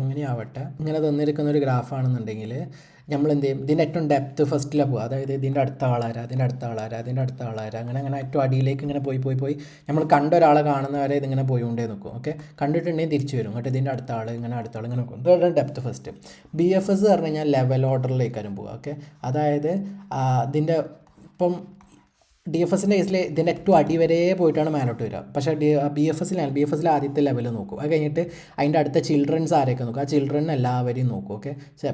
എങ്ങനെയാവട്ടെ ഇങ്ങനെ തന്നിരിക്കുന്ന ഒരു ഗ്രാഫാണെന്നുണ്ടെങ്കിൽ നമ്മൾ എന്ത് ചെയ്യും, ഇതിൻ്റെ ഏറ്റവും ഡെപ്ത് ഫസ്റ്റിലാണ് പോകുക. അതായത് ഇതിൻ്റെ അടുത്ത ആളാരാ, അതിൻ്റെ അടുത്ത ആളാരാ, അതിൻ്റെ അടുത്ത ആളാരാ, അങ്ങനെ ഏറ്റവും അടിയിലേക്ക് ഇങ്ങനെ പോയി നമ്മൾ കണ്ട ഒരാളെ കാണുന്നവരെ ഇതിങ്ങനെ പോയിക്കൊണ്ടേ നിൽക്കും. ഓക്കെ, കണ്ടിട്ടുണ്ടെങ്കിൽ തിരിച്ചു വരും. എന്നിട്ട് ഇതിൻ്റെ അടുത്ത ആൾ ഇങ്ങനെ നിൽക്കും. ഇതാണ് ഡെപ്ത് ഫസ്റ്റ്. BFS പറഞ്ഞു കഴിഞ്ഞാൽ ലെവൽ ഓർഡറിലേക്കാരും പോകുക. ഓക്കെ, അതായത് ഇതിൻ്റെ ഇപ്പം DFSൻ്റെ കേസിൽ ഇതിൻ്റെ ഏറ്റവും അടി വരെ പോയിട്ടാണ് മേലോട്ട് വരിക. പക്ഷേ BFSൽ ആദ്യത്തെ ലെവൽ നോക്കും. അത് കഴിഞ്ഞിട്ട് അതിൻ്റെ അടുത്ത ചിൽഡ്രൻസ് ആരെയൊക്കെ നോക്കും, ആ ചിൽഡ്രൻ എല്ലാവരെയും നോക്കും. ഓക്കെ,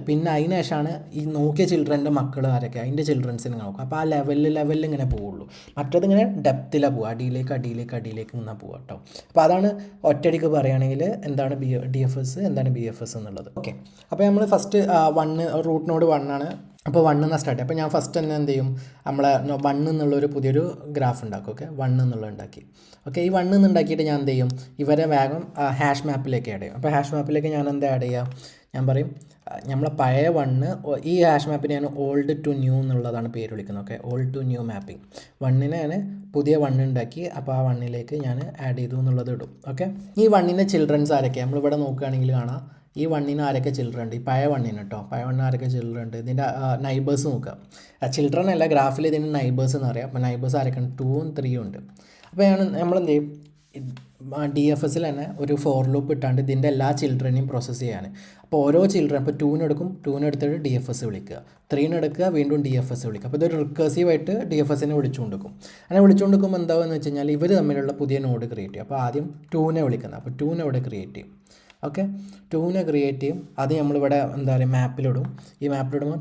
പിന്നെ അതിന് ശേഷമാണ് ഈ നോക്കിയ ചിൽഡ്രൻ്റെ മക്കൾ ആരൊക്കെ, അതിൻ്റെ ചിൽഡ്രൻസിനെ നോക്കും. അപ്പോൾ ആ ലെവലിൽ ഇങ്ങനെ പോവുള്ളൂ. മറ്റേതിങ്ങനെ ഡെപ്തിലാണ് പോവുക, അടിയിലേക്ക് ഇങ്ങനെ പോവുക കേട്ടോ. അപ്പോൾ അതാണ് ഒറ്റയടിക്ക് പറയുകയാണെങ്കിൽ എന്താണ് DFS, എന്താണ് BFS എന്നുള്ളത്. ഓക്കെ, അപ്പോൾ നമ്മൾ ഫസ്റ്റ് 1 റൂട്ട് നോഡ് 1 ആണ്. അപ്പോൾ 1 സ്റ്റാർട്ട് ചെയ്യും. അപ്പോൾ ഞാൻ ഫസ്റ്റ് തന്നെ എന്ത് ചെയ്യും, നമ്മളെ 1 എന്നുള്ളൊരു പുതിയൊരു ഗ്രാഫ് ഉണ്ടാക്കും. ഓക്കെ, 1 എന്നുള്ളത് ഉണ്ടാക്കി. ഓക്കെ, ഈ 1 എന്നുണ്ടാക്കിയിട്ട് ഞാൻ എന്ത് ചെയ്യും, ഇവരെ വേഗം ഹാഷ് മാപ്പിലേക്ക് ആഡ് ചെയ്യും. അപ്പോൾ ഹാഷ് മാപ്പിലേക്ക് ഞാൻ എന്താ ആഡ് ചെയ്യുക, ഞാൻ പറയും നമ്മളെ പഴയ 1, ഈ ഹാഷ് മാപ്പിന് ഞാൻ ഓൾഡ് ടു ന്യൂ എന്നുള്ളതാണ് പേര് വിളിക്കുന്നത്. Okay, old to new mapping. 1നെ ഞാൻ പുതിയ 1 ഉണ്ടാക്കി, അപ്പോൾ ആ 1ലേക്ക് ഞാൻ ആഡ് ചെയ്തു എന്നുള്ളത് ഇടും. ഓക്കെ, ഈ 1ൻ്റെ ചിൽഡ്രൻസ് ആരൊക്കെ നമ്മളിവിടെ നോക്കുകയാണെങ്കിൽ കാണാം. ഈ 1ന് ആരൊക്കെ ചിൽഡ്രൻ ഉണ്ട്, ഈ പഴയ 1ന് കേട്ടോ, പഴയ 1 ആരൊക്കെ ചിൽഡ്രൻ ഉണ്ട്. ഇതിൻ്റെ നൈബേഴ്സ് നോക്കുക. ചിൽഡ്രൻ അല്ല, ഗ്രാഫിൽ ഇതിൻ്റെ നൈബേഴ്സ് എന്ന് പറയാം. അപ്പോൾ നൈബേഴ്സ് ആരൊക്കെ ഉണ്ട്, 2ഉം 3ഉം ഉണ്ട്. അപ്പോൾ നമ്മളെന്ത് ചെയ്യും, DFSൽ തന്നെ ഒരു ഫോർ ലൂപ്പ് ഇട്ടാണ്ട് ഇതിൻ്റെ എല്ലാ ചിൽഡ്രനെയും പ്രോസസ്സ് ചെയ്യാൻ. അപ്പോൾ ഓരോ ചിൽഡ്രൻ, ഇപ്പോൾ 2ന് എടുക്കും, 2ന് എടുത്തിട്ട് DFS വിളിക്കുക, 3ന് എടുക്കുക, വീണ്ടും DFS വിളിക്കുക. അപ്പോൾ ഇതൊരു റിക്കേഴ്സീവായിട്ട് DFSനെ വിളിച്ചുകൊണ്ടിരിക്കും. അങ്ങനെ വിളിച്ചുകൊണ്ടിരിക്കുമ്പോൾ എന്താവുമെന്ന് വെച്ച് കഴിഞ്ഞാൽ ഇവർ തമ്മിലുള്ള പുതിയ നോഡ് ക്രിയേറ്റ് ചെയ്യും. അപ്പോൾ ആദ്യം 2നെ വിളിക്കുന്നത്, അപ്പോൾ 2നെ ഇവിടെ ക്രിയേറ്റ് ചെയ്യും. ഓക്കെ, 2നെ ക്രിയേറ്റ് ചെയ്യും. അത് നമ്മളിവിടെ എന്താ പറയുക മാപ്പിലിടും. ഈ മാപ്പിലിടുമ്പോൾ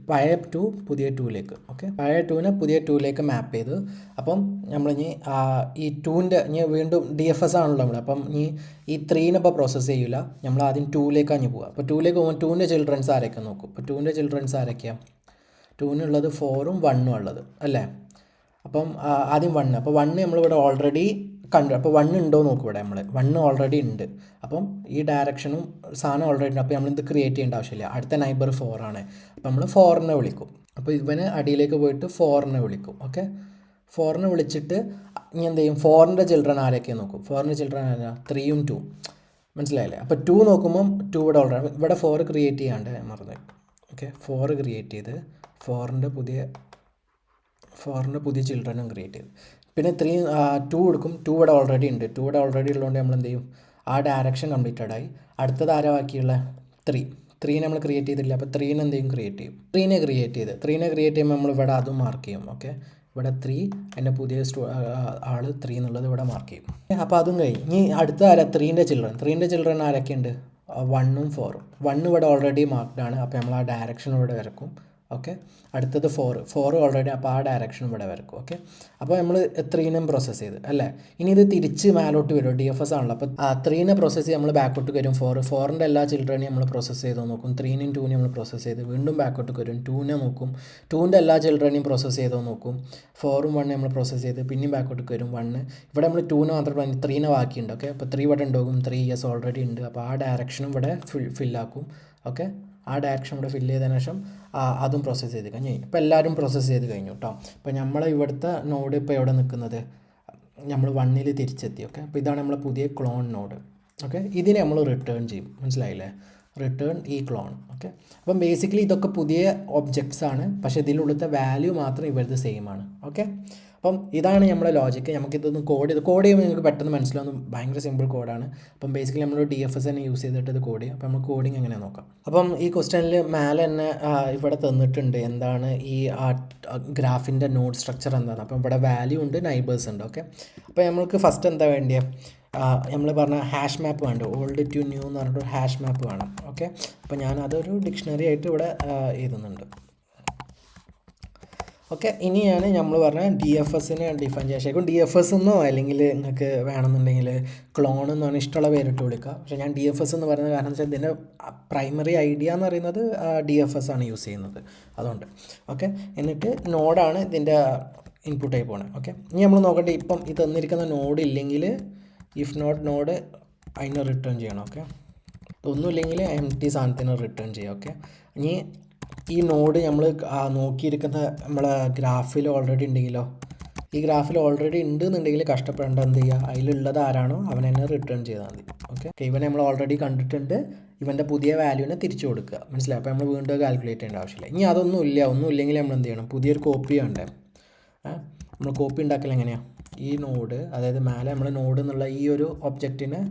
പഴയ 2 പുതിയ 2ലേക്ക്. ഓക്കെ, പഴയ 2നെ പുതിയ 2ലേക്ക് മാപ്പ് ചെയ്ത്, അപ്പം നമ്മളിനി ഈ 2ൻ്റെ വീണ്ടും DFS ആണല്ലോ നമ്മൾ. അപ്പം ഈ 3നെ ഇപ്പോൾ പ്രോസസ്സ് ചെയ്യില്ല, നമ്മൾ ആദ്യം 2ലേക്കാണ് പോവുക. അപ്പോൾ 2ലേക്ക് പോകുമ്പോൾ 2ൻ്റെ ചിൽഡ്രൻസ് ആരൊക്കെ നോക്കും. അപ്പോൾ 2ൻ്റെ ചിൽഡ്രൻസ് ആരൊക്കെയാണ്, 2നുള്ളത് 4ഉം 1ഉം ഉള്ളത് അല്ലേ. അപ്പം ആദ്യം 1, അപ്പോൾ 1 നമ്മളിവിടെ ഓൾറെഡി കണ്ടു. അപ്പോൾ 1 ഉണ്ടോ നോക്കും ഇവിടെ നമ്മൾ, 1 ഓൾറെഡി ഉണ്ട്. അപ്പം ഈ ഡയറക്ഷനും സാധനം ഓൾറെഡി ഉണ്ട്. അപ്പോൾ നമ്മളിത് ക്രിയേറ്റ് ചെയ്യേണ്ട ആവശ്യമില്ല. അടുത്ത നൈബർ 4 ആണ്. അപ്പോൾ നമ്മൾ 4നെ വിളിക്കും. അപ്പോൾ ഇവന് അടിയിലേക്ക് പോയിട്ട് 4നെ വിളിക്കും. ഓക്കെ, 4നെ വിളിച്ചിട്ട് ഇനി എന്ത് ചെയ്യും, 4ൻ്റെ ചിൽഡ്രൻ ആരൊക്കെ നോക്കും. 4ൻ്റെ ചിൽഡ്രൻ ആരാ, 3ഉം 2. മനസ്സിലായില്ലേ. അപ്പോൾ 2 നോക്കുമ്പം 2 ഇവിടെ ഓൾറെഡി, ഇവിടെ 4 ക്രിയേറ്റ് ചെയ്യാണ്ട് മറന്നു. ഓക്കെ 4 ക്രിയേറ്റ് ചെയ്ത് 4ൻ്റെ പുതിയ ചിൽഡ്രനും ക്രിയേറ്റ് ചെയ്ത് പിന്നെ 2 കൊടുക്കും. 2 ഇവിടെ ഓൾറെഡി ഉണ്ട്. 2 ഇവിടെ ഓൾറെഡി ഉള്ളതുകൊണ്ട് നമ്മൾ എന്ത് ചെയ്യും, ആ ഡയറക്ഷൻ കംപ്ലീറ്റഡ് ആയി. അടുത്തത് ആരാ ബാക്കിയുള്ള 3 നമ്മൾ ക്രിയേറ്റ് ചെയ്തില്ല. അപ്പോൾ 3 എന്ത് ചെയ്യും, ക്രിയേറ്റ് ചെയ്യും. 3 ക്രിയേറ്റ് ചെയ്യുമ്പോൾ നമ്മൾ ഇവിടെ അതും മാർക്ക് ചെയ്യും. ഓക്കെ ഇവിടെ 3 എൻ്റെ പുതിയ ആൾ 3 എന്നുള്ളത് ഇവിടെ മാർക്ക് ചെയ്യും. അപ്പോൾ അതും കഴിഞ്ഞ് ഇനി അടുത്ത ആരാ 3ൻ്റെ ചിൽഡ്രൻ ആരൊക്കെയുണ്ട്, 1ഉം 4ഉം. 1 ഇവിടെ ഓൾറെഡി മാർക്ക്ഡ് ആണ്. അപ്പോൾ നമ്മൾ ആ ഡയറക്ഷൻ ഇവിടെ വരക്കും. ഓക്കെ അടുത്തത് 4 ഓൾറെഡി, അപ്പോൾ ആ ഡയറക്ഷൻ ഇവിടെ വരക്കും. ഓക്കെ അപ്പോൾ നമ്മൾ 3നും പ്രോസസ്സ് ചെയ്ത് അല്ലേ. ഇനി ഇത് തിരിച്ച് മേലോട്ട് വരും, DFS ആണല്ലോ. അപ്പോൾ 3നെ പ്രോസസ്സ് ചെയ്ത് നമ്മൾ ബാക്കോട്ട് വരും. 4ൻ്റെ എല്ലാ ചിൽഡ്രനെയും നമ്മൾ പ്രോസസ്സ് ചെയ്ത് നോക്കും. 3നും 2നും നമ്മൾ പ്രോസസ്സ് ചെയ്ത് വീണ്ടും ബാക്കോട്ട് വരും. 2നെ നോക്കും. 2ൻ്റെ എല്ലാ ചിൽഡ്രനെയും പ്രോസസ്സ് ചെയ്തോ നോക്കും. 4ഉം 1 നമ്മൾ പ്രോസസ്സ് ചെയ്ത് പിന്നെയും ബാക്കോട്ട് വരും. 1 ഇവിടെ നമ്മൾ 2നെ മാത്രം 3നെ ബാക്കിയുണ്ട്. ഓക്കെ അപ്പോൾ 3 ഇവിടെ ഉണ്ടാകും. 3 യെസ് ഓൾറെഡി ഉണ്ട്. അപ്പോൾ ആ ഡയറക്ഷനും ഇവിടെ ഫില്ലാക്കും. ഓക്കെ ആ ഡയറക്ഷൻ ഇവിടെ ഫില്ല് ചെയ്തതിനു ശേഷം അതും പ്രോസസ്സ് ചെയ്ത് കഴിഞ്ഞു. ഇപ്പോൾ എല്ലാവരും പ്രോസസ്സ് ചെയ്ത് കഴിഞ്ഞു കേട്ടോ. ഇപ്പോൾ നമ്മൾ ഇവിടുത്തെ നോഡ് ഇപ്പോൾ എവിടെ നിൽക്കുന്നത്, നമ്മൾ 1ൽ തിരിച്ചെത്തി. ഓക്കെ അപ്പോൾ ഇതാണ് നമ്മളെ പുതിയ ക്ലോൺ നോഡ്. ഓക്കെ ഇതിനെ നമ്മൾ റിട്ടേൺ ചെയ്യും, മനസ്സിലായില്ലേ, റിട്ടേൺ ഈ ക്ലോൺ. ഓക്കെ അപ്പം ബേസിക്കലി ഇതൊക്കെ പുതിയ ഒബ്ജക്ട്സ് ആണ്, പക്ഷേ ഇതിലുള്ളത്തെ വാല്യൂ മാത്രം ഇവരുടെ സെയിം ആണ്. ഓക്കെ അപ്പം ഇതാണ് നമ്മുടെ ലോജിക്ക്. നമുക്കിതൊന്ന് കോഡ് ചെയ്യുമ്പോൾ നിങ്ങൾക്ക് പെട്ടെന്ന് മനസ്സിലാവുന്ന ഭയങ്കര സിമ്പിൾ കോഡാണ്. അപ്പം ബേസിക്കലി നമ്മൾ DFS തന്നെ യൂസ് ചെയ്തിട്ട് ഇത് കോഡ് ചെയ്യും. അപ്പം നമ്മൾ കോഡിങ് എങ്ങനെ നോക്കാം. അപ്പം ഈ ക്വസ്റ്റ്യനിൽ മേലെ തന്നെ ഇവിടെ തന്നിട്ടുണ്ട് എന്താണ് ഈ ഗ്രാഫിൻ്റെ നോഡ് സ്ട്രക്ചർ എന്താണ്. അപ്പം ഇവിടെ വാല്യൂ ഉണ്ട്, നൈബേഴ്സ് ഉണ്ട്. ഓക്കെ അപ്പോൾ നമ്മൾക്ക് ഫസ്റ്റ് എന്താ വേണ്ടിയത്, നമ്മൾ പറഞ്ഞ ഹാഷ് മാപ്പ് വേണ്ട, ഓൾഡ് ടു ന്യൂ എന്ന് പറഞ്ഞിട്ട് ഹാഷ് മാപ്പ് വേണം. ഓക്കെ അപ്പോൾ ഞാൻ അതൊരു ഡിക്ഷണറി ആയിട്ട് ഇവിടെ എഴുതുന്നുണ്ട്. ഓക്കെ ഇനിയാണ് നമ്മൾ പറഞ്ഞ DFSനെ ഡിഫൈൻ ചെയ്യാൻ. ശരിക്കും DFS എന്നോ അല്ലെങ്കിൽ നിങ്ങൾക്ക് വേണമെന്നുണ്ടെങ്കിൽ ക്ലോൺ എന്നാണ് ഇഷ്ടമുള്ള പേരിട്ട് വിളിക്കുക. പക്ഷേ ഞാൻ DFS എന്ന് പറയുന്നത് കാരണം വെച്ചാൽ ഇതിൻ്റെ പ്രൈമറി ഐഡിയ എന്ന് പറയുന്നത് DFS ആണ് യൂസ് ചെയ്യുന്നത്, അതുകൊണ്ട്. ഓക്കെ എന്നിട്ട് നോഡാണ് ഇതിൻ്റെ ഇൻപുട്ടായി പോകണത്. ഓക്കെ ഇനി നമ്മൾ നോക്കട്ടെ, ഇപ്പം ഇത് തന്നിരിക്കുന്ന നോഡ് ഇല്ലെങ്കിൽ ഇഫ് നോട്ട് നോഡ് അതിനെ റിട്ടേൺ ചെയ്യണം. ഓക്കെ ഒന്നുമില്ലെങ്കിൽ empty സാധനത്തിന് റിട്ടേൺ ചെയ്യാം. ഓക്കെ ഇനി ഈ നോഡ് നമ്മൾ നോക്കിയിരിക്കുന്ന നമ്മളെ ഗ്രാഫിൽ ഓൾറെഡി ഉണ്ടെങ്കിലോ, ഈ ഗ്രാഫിൽ ഓൾറെഡി ഉണ്ട് എന്നുണ്ടെങ്കിൽ കഷ്ടപ്പെടേണ്ട, എന്ത് ചെയ്യുക, അതിലുള്ളത് ആരാണോ അവൻ തന്നെ റിട്ടേൺ ചെയ്താൽ മതി. ഓക്കെ ഇവനെ നമ്മൾ ഓൾറെഡി കണ്ടിട്ടുണ്ട്, ഇവൻ്റെ പുതിയ വാല്യൂവിനെ തിരിച്ചു കൊടുക്കുക, മനസ്സിലായി. അപ്പോൾ നമ്മൾ വീണ്ടും കാൽക്കുലേറ്റ് ചെയ്യേണ്ട ആവശ്യമില്ല. ഇനി ഒന്നുമില്ലെങ്കിൽ നമ്മൾ എന്ത് ചെയ്യണം, പുതിയൊരു കോപ്പി വേണ്ടേ. നമ്മൾ കോപ്പി ഉണ്ടാക്കൽ എങ്ങനെയാണ്, ഈ നോഡ് അതായത് മേലെ നമ്മൾ നോഡ് എന്നുള്ള ഈ ഒരു ഒബ്ജക്റ്റിനെ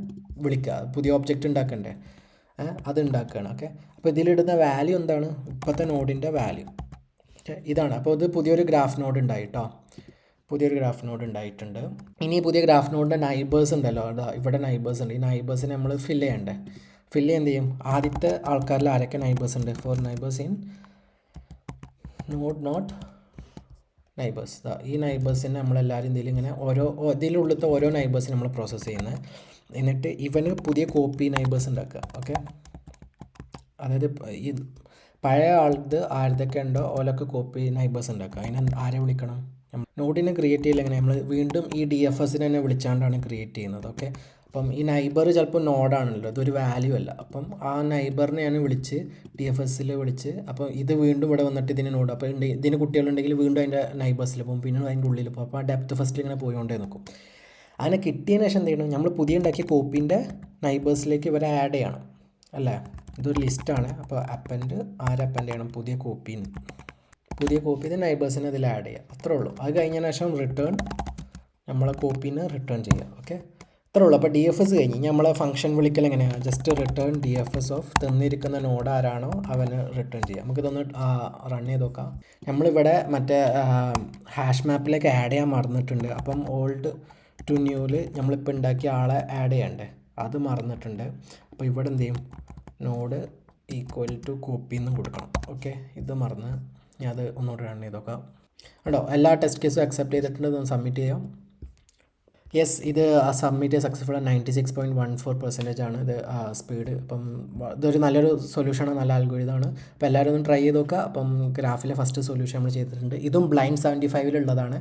വിളിക്കുക, പുതിയ ഒബ്ജക്റ്റ് ഉണ്ടാക്കണ്ടേ, അത് ഉണ്ടാക്കുകയാണ്. ഓക്കെ അപ്പോൾ ഇതിലിടുന്ന വാല്യൂ എന്താണ്, ഇപ്പോഴത്തെ നോഡിൻ്റെ വാല്യൂ. ഓക്കെ ഇതാണ്. അപ്പോൾ ഇത് പുതിയൊരു ഗ്രാഫ് നോഡ് ഉണ്ടായിട്ടോ, പുതിയൊരു ഗ്രാഫ് നോഡ് ഉണ്ടായിട്ടുണ്ട്. ഇനി പുതിയ ഗ്രാഫ് നോഡിൻ്റെ നൈബേഴ്സ് ഉണ്ടല്ലോ, ഇവിടെ നൈബേഴ്സ് ഉണ്ട്. ഈ നൈബേഴ്സിനെ നമ്മൾ ഫില്ല് ചെയ്യണ്ടേ. എന്ത് ചെയ്യും, ആദ്യത്തെ ആൾക്കാരിൽ ആരൊക്കെ നൈബേഴ്സ് ഉണ്ട്, 4 നൈബേഴ്സ് ഇൻ നോട്ട് നൈബേഴ്സ്. ഈ നൈബേഴ്സിനെ നമ്മളെല്ലാവരും ഇതിൽ ഇങ്ങനെ ഇതിലുള്ളത്തെ ഓരോ നൈബേഴ്സിനെ നമ്മൾ പ്രോസസ്സ് ചെയ്യുന്നത്. എന്നിട്ട് ഇവന് പുതിയ കോപ്പി നൈബേഴ്സ് ഉണ്ടാക്കുക. ഓക്കെ അതായത് ഈ പഴയ ആളത് ആരതൊക്കെ ഉണ്ടോ ഓലൊക്കെ കോപ്പി നൈബേഴ്സ് ഉണ്ടാക്കുക. അതിന് ആരെ വിളിക്കണം, നോഡിനെ ക്രിയേറ്റ് ചെയ്യില്ല. എങ്ങനെ, നമ്മൾ വീണ്ടും ഈ DFSനെ തന്നെ വിളിച്ചാണ്ടാണ് ക്രിയേറ്റ് ചെയ്യുന്നത്. ഓക്കെ അപ്പം ഈ നൈബർ ചിലപ്പോൾ നോഡാണല്ലോ, അതൊരു വാല്യൂ അല്ല. അപ്പം ആ നൈബറിനെ ഞാൻ വിളിച്ച് DFSൽ വിളിച്ച്, അപ്പോൾ ഇത് വീണ്ടും ഇവിടെ വന്നിട്ട് ഇതിന് നോഡ്, അപ്പോൾ ഇതിന് കുട്ടികളുണ്ടെങ്കിൽ വീണ്ടും അതിൻ്റെ നൈബേഴ്സിൽ പോകും, പിന്നെ അതിൻ്റെ ഉള്ളിൽ പോകും. അപ്പോൾ ആ ഡെപ്ത് ഫസ്റ്റിൽ ഇങ്ങനെ പോയിക്കൊണ്ടേ നോക്കും. അങ്ങനെ കിട്ടിയതിന് ശേഷം എന്ത് ചെയ്യണം, നമ്മൾ പുതിയ ഉണ്ടാക്കിയ കോപ്പീൻ്റെ നൈബേഴ്സിലേക്ക് ഇവരെ ആഡ് ചെയ്യണം അല്ലേ. ഇതൊരു ലിസ്റ്റാണ്. അപ്പോൾ അപ്പൻഡ് ചെയ്യണം, പുതിയ കോപ്പി ഇത് നൈബേഴ്സിനെ ഇതിൽ ആഡ് ചെയ്യുക, അത്രേ ഉള്ളൂ. അത് കഴിഞ്ഞതിന് ശേഷം റിട്ടേൺ നമ്മളെ കോപ്പീനെ റിട്ടേൺ ചെയ്യുക. ഓക്കെ അത്രേ ഉള്ളൂ. അപ്പോൾ DFS കഴിഞ്ഞ് നമ്മളെ ഫംഗ്ഷൻ വിളിക്കൽ എങ്ങനെയാണ്, ജസ്റ്റ് റിട്ടേൺ DFS ഓഫ് തന്നിരിക്കുന്ന നോഡ് ആരാണോ അവന് റിട്ടേൺ ചെയ്യാം. നമുക്കിതൊന്ന് റൺ ചെയ്ത് നോക്കാം. നമ്മളിവിടെ മറ്റേ ഹാഷ് മാപ്പിലേക്ക് ആഡ് ചെയ്യാൻ മറന്നിട്ടുണ്ട്. അപ്പം ഓൾഡ് ടു ന്യൂവിൽ നമ്മളിപ്പോൾ ഉണ്ടാക്കിയ ആളെ ആഡ് ചെയ്യണ്ടേ, അത് മറന്നിട്ടുണ്ട്. അപ്പോൾ ഇവിടെ എന്ത് ചെയ്യും, നോഡ് ഈക്വൽ ടു കോപ്പി എന്നും കൊടുക്കണം. ഓക്കെ ഇത് മറന്ന് ഞാൻ അത് ഒന്നുകൂടെ റൺ ചെയ്ത് നോക്കാം. കേട്ടോ എല്ലാ ടെസ്റ്റ് കേസും അക്സെപ്റ്റ് ചെയ്തിട്ടുണ്ട്, ഇതൊന്ന് സബ്മിറ്റ് ചെയ്യാം. യെസ് ഇത് സബ്മിറ്റ് സക്സസ്ഫുൾ 96.14% ആണ് ഇത് സ്പീഡ്. അപ്പം ഇതൊരു നല്ലൊരു സൊല്യൂഷനാണ്, നല്ല ആൽഗോരിതമാണ്. അപ്പോൾ എല്ലാവരും ഒന്ന് ട്രൈ ചെയ്ത് നോക്കുക. അപ്പം ഗ്രാഫിലെ ഫസ്റ്റ് സൊല്യൂഷൻ നമ്മൾ ചെയ്തിട്ടുണ്ട്. ഇതും ബ്ലൈൻഡ് 75-ലുള്ളതാണ്.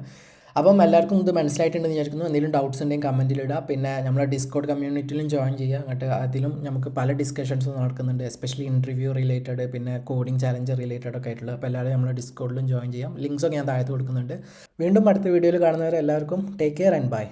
അപ്പം എല്ലാവർക്കും ഇത് മനസ്സിലായിട്ടുണ്ടെന്ന് വിചാരിക്കുന്നു. എന്തെങ്കിലും ഡൗട്ട്സ് ഉണ്ടെങ്കിൽ കമൻറ്റിലിടുക. പിന്നെ നമ്മളെ ഡിസ്കോഡ് കമ്മ്യൂണിറ്റിയിലും ജോയിൻ ചെയ്യുക. എന്നിട്ട് അതിലും നമുക്ക് പല ഡിസ്കഷൻസും നടക്കുന്നുണ്ട്, എസ്പെഷ്യലി ഇൻ്റർവ്യൂ റിലേറ്റഡ്, പിന്നെ കോഡിംഗ് ചാലഞ്ച് റിലേറ്റഡ് ഒക്കെ ആയിട്ടുള്ള. അപ്പോൾ എല്ലാവരും നമ്മളെ ഡിസ്കോഡിലും ജോയിൻ ചെയ്യാം. ലിങ്ക്സൊക്കെ ഞാൻ താഴത്ത് കൊടുക്കുന്നുണ്ട്. വീണ്ടും അടുത്ത വീഡിയോയിൽ കാണുന്നവരെ എല്ലാവർക്കും ടേക്ക് കെയർ ആൻഡ് ബൈ.